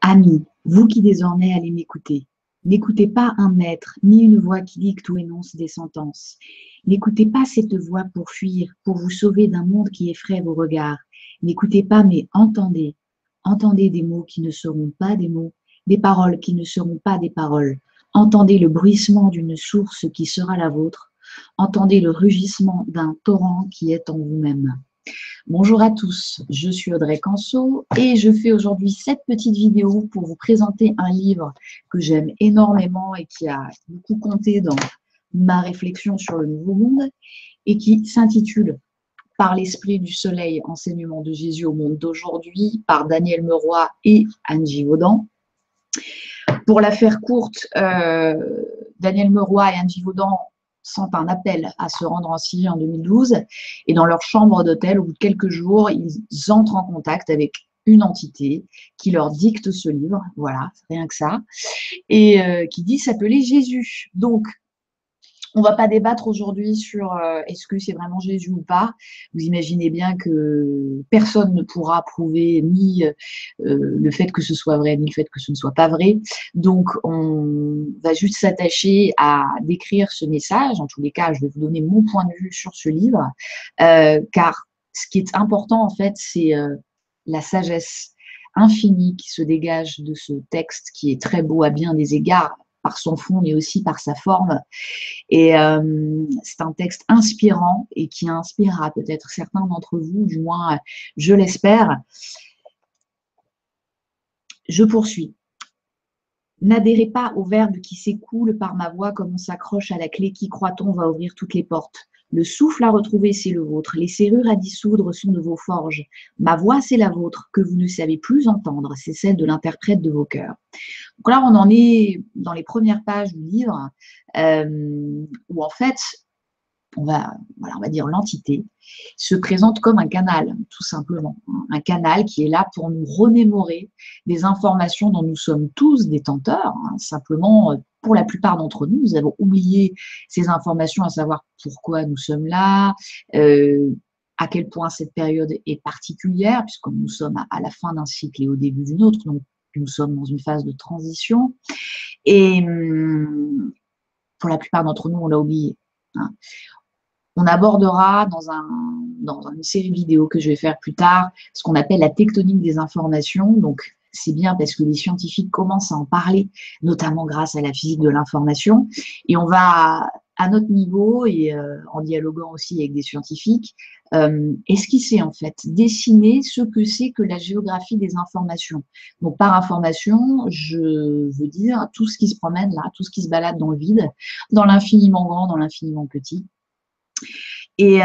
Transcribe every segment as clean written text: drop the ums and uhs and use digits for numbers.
Amis, vous qui désormais allez m'écouter, n'écoutez pas un maître, ni une voix qui dicte ou énonce des sentences. N'écoutez pas cette voix pour fuir, pour vous sauver d'un monde qui effraie vos regards. N'écoutez pas, mais entendez. Entendez des mots qui ne seront pas des mots, des paroles qui ne seront pas des paroles. Entendez le bruissement d'une source qui sera la vôtre. Entendez le rugissement d'un torrent qui est en vous-même. Bonjour à tous, je suis Audrey Canso et je fais aujourd'hui cette petite vidéo pour vous présenter un livre que j'aime énormément et qui a beaucoup compté dans ma réflexion sur le Nouveau Monde et qui s'intitule « Par l'Esprit du Soleil, enseignement de Jésus au monde d'aujourd'hui » par Daniel Meroy et Anne Givaudan. Pour la faire courte, Daniel Meroy et Anne Givaudan sentent un appel à se rendre en Syrie en 2012 et dans leur chambre d'hôtel, au bout de quelques jours, ils entrent en contact avec une entité qui leur dicte ce livre, voilà, rien que ça, et qui dit s'appeler Jésus. Donc, on ne va pas débattre aujourd'hui sur est-ce que c'est vraiment Jésus ou pas. Vous imaginez bien que personne ne pourra prouver ni le fait que ce soit vrai, ni le fait que ce ne soit pas vrai. Donc, on va juste s'attacher à décrire ce message. En tous les cas, je vais vous donner mon point de vue sur ce livre, car ce qui est important, en fait, c'est la sagesse infinie qui se dégage de ce texte, qui est très beau à bien des égards, par son fond, mais aussi par sa forme. Et c'est un texte inspirant et qui inspirera peut-être certains d'entre vous, du moins je l'espère. Je poursuis. N'adhérez pas au verbe qui s'écoule par ma voix comme on s'accroche à la clé qui, croit-on, va ouvrir toutes les portes. Le souffle à retrouver, c'est le vôtre. Les serrures à dissoudre sont de vos forges. Ma voix, c'est la vôtre, que vous ne savez plus entendre. C'est celle de l'interprète de vos cœurs. Donc là, on en est dans les premières pages du livre, où en fait, on va dire l'entité se présente comme un canal, tout simplement. Un canal qui est là pour nous remémorer des informations dont nous sommes tous détenteurs. Simplement, pour la plupart d'entre nous, nous avons oublié ces informations, à savoir pourquoi nous sommes là, à quel point cette période est particulière, puisque nous sommes à la fin d'un cycle et au début d'une autre, donc nous sommes dans une phase de transition. Et pour la plupart d'entre nous, on l'a oublié. On abordera dans une série de vidéos que je vais faire plus tard ce qu'on appelle la tectonique des informations. Donc, c'est bien parce que les scientifiques commencent à en parler, notamment grâce à la physique de l'information. Et on va, à notre niveau, et en dialoguant aussi avec des scientifiques, esquisser en fait, dessiner ce que c'est que la géographie des informations. Donc, par information, je veux dire tout ce qui se promène là, tout ce qui se balade dans le vide, dans l'infiniment grand, dans l'infiniment petit. Et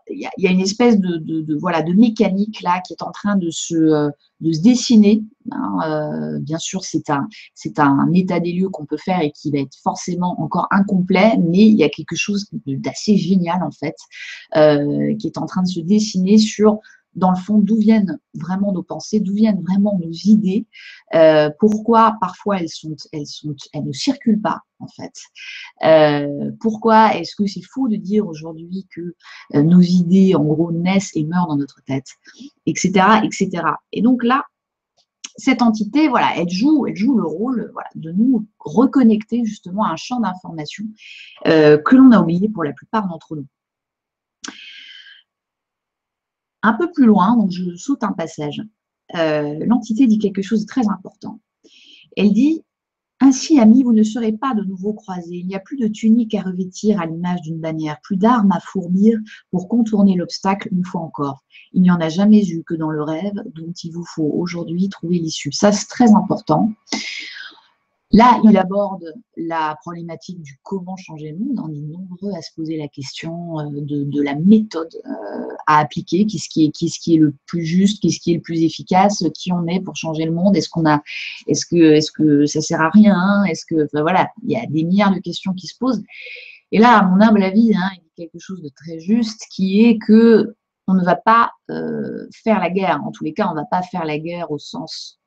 il y a une espèce de mécanique là qui est en train de se dessiner. Bien sûr, c'est un état des lieux qu'on peut faire et qui va être forcément encore incomplet, mais il y a quelque chose d'assez génial en fait qui est en train de se dessiner sur, dans le fond, d'où viennent vraiment nos pensées, d'où viennent vraiment nos idées, pourquoi parfois elles ne circulent pas en fait. Pourquoi est-ce que c'est faux de dire aujourd'hui que nos idées en gros naissent et meurent dans notre tête, etc., etc. Et donc là, cette entité, voilà, elle joue le rôle, voilà, de nous reconnecter justement à un champ d'information que l'on a oublié pour la plupart d'entre nous. Un peu plus loin, donc je saute un passage, l'entité dit quelque chose de très important. Elle dit « Ainsi, amis, vous ne serez pas de nouveau croisés. Il n'y a plus de tunique à revêtir à l'image d'une bannière, plus d'armes à fourbir pour contourner l'obstacle une fois encore. Il n'y en a jamais eu que dans le rêve dont il vous faut aujourd'hui trouver l'issue. » Ça, c'est très important. Là, il aborde la problématique du comment changer le monde. On est nombreux à se poser la question de la méthode à appliquer, qu'est-ce qui est le plus juste, qu'est-ce qui est le plus efficace, qui on est pour changer le monde, est-ce que ça sert à rien, enfin voilà, il y a des milliards de questions qui se posent. Et là, à mon humble avis, il y a quelque chose de très juste qui est que on ne va pas faire la guerre. En tous les cas, on ne va pas faire la guerre au sens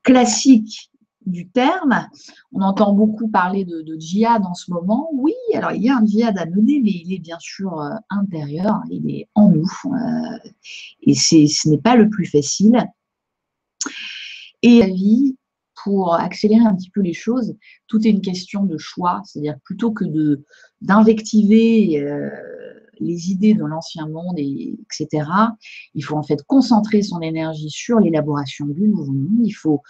classique du terme. On entend beaucoup parler de djihad en ce moment. Oui, alors il y a un djihad à mener, mais il est bien sûr intérieur, il est en nous. Et ce n'est pas le plus facile. Et la vie, pour accélérer un petit peu les choses, tout est une question de choix. C'est-à-dire plutôt que d'invectiver les idées de l'ancien monde, etc., il faut en fait concentrer son énergie sur l'élaboration du nouveau monde. Il faut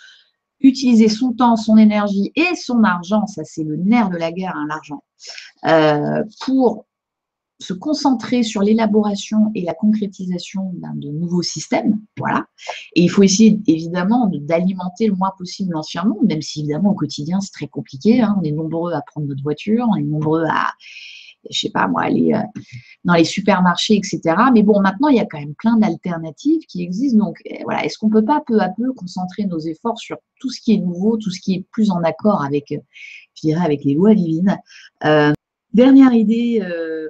utiliser son temps, son énergie et son argent, ça c'est le nerf de la guerre, hein, l'argent, pour se concentrer sur l'élaboration et la concrétisation de nouveaux systèmes, voilà. Et il faut essayer évidemment d'alimenter le moins possible l'ancien monde, même si évidemment au quotidien c'est très compliqué, hein. On est nombreux à prendre notre voiture, on est nombreux à, je sais pas moi, aller dans les supermarchés, etc. Mais bon, maintenant il y a quand même plein d'alternatives qui existent. Donc voilà, est-ce qu'on peut pas peu à peu concentrer nos efforts sur tout ce qui est nouveau, tout ce qui est plus en accord avec, je dirais, avec les lois divines. Dernière idée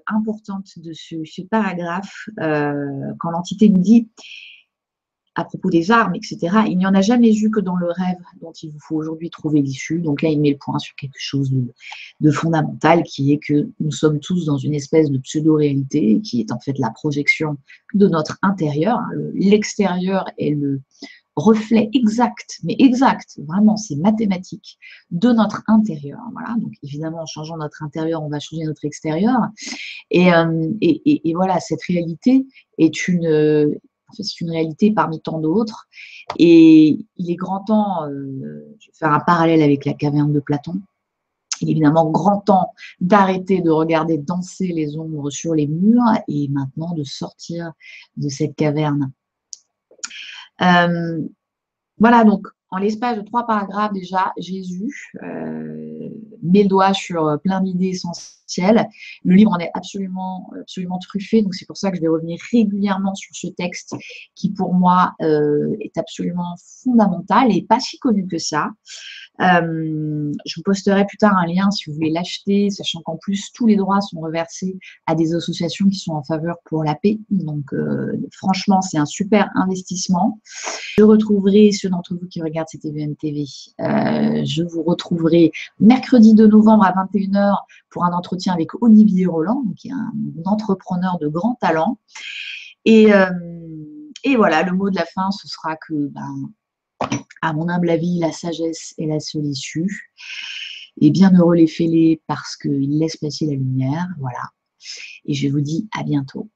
importante de ce paragraphe, quand l'entité nous dit, à propos des armes, etc., il n'y en a jamais eu que dans le rêve dont il vous faut aujourd'hui trouver l'issue. Donc là, il met le point sur quelque chose de fondamental, qui est que nous sommes tous dans une espèce de pseudo-réalité, qui est en fait la projection de notre intérieur. L'extérieur est le reflet exact, mais exact, vraiment, c'est mathématique, de notre intérieur. Voilà. Donc évidemment, en changeant notre intérieur, on va changer notre extérieur. Et voilà, cette réalité est c'est une réalité parmi tant d'autres. Et il est grand temps, je vais faire un parallèle avec la caverne de Platon, il est évidemment grand temps d'arrêter de regarder danser les ombres sur les murs et maintenant de sortir de cette caverne. Voilà, donc en l'espace de 3 paragraphes déjà, Jésus met le doigt sur plein d'idées essentielles. Le livre en est absolument truffé, donc c'est pour ça que je vais revenir régulièrement sur ce texte qui pour moi est absolument fondamental et pas si connu que ça. Je vous posterai plus tard un lien si vous voulez l'acheter, sachant qu'en plus tous les droits sont reversés à des associations qui sont en faveur pour la paix. Donc franchement, c'est un super investissement. Je retrouverai ceux d'entre vous qui regardent cette EVM TV. Je vous retrouverai mercredi 2 novembre à 21h pour un entretien avec Olivier Roland, qui est un entrepreneur de grand talent. Et voilà, le mot de la fin, ce sera que, à mon humble avis, la sagesse est la seule issue. Et bienheureux les fêlés parce qu'ils laissent passer la lumière. Voilà. Et je vous dis à bientôt.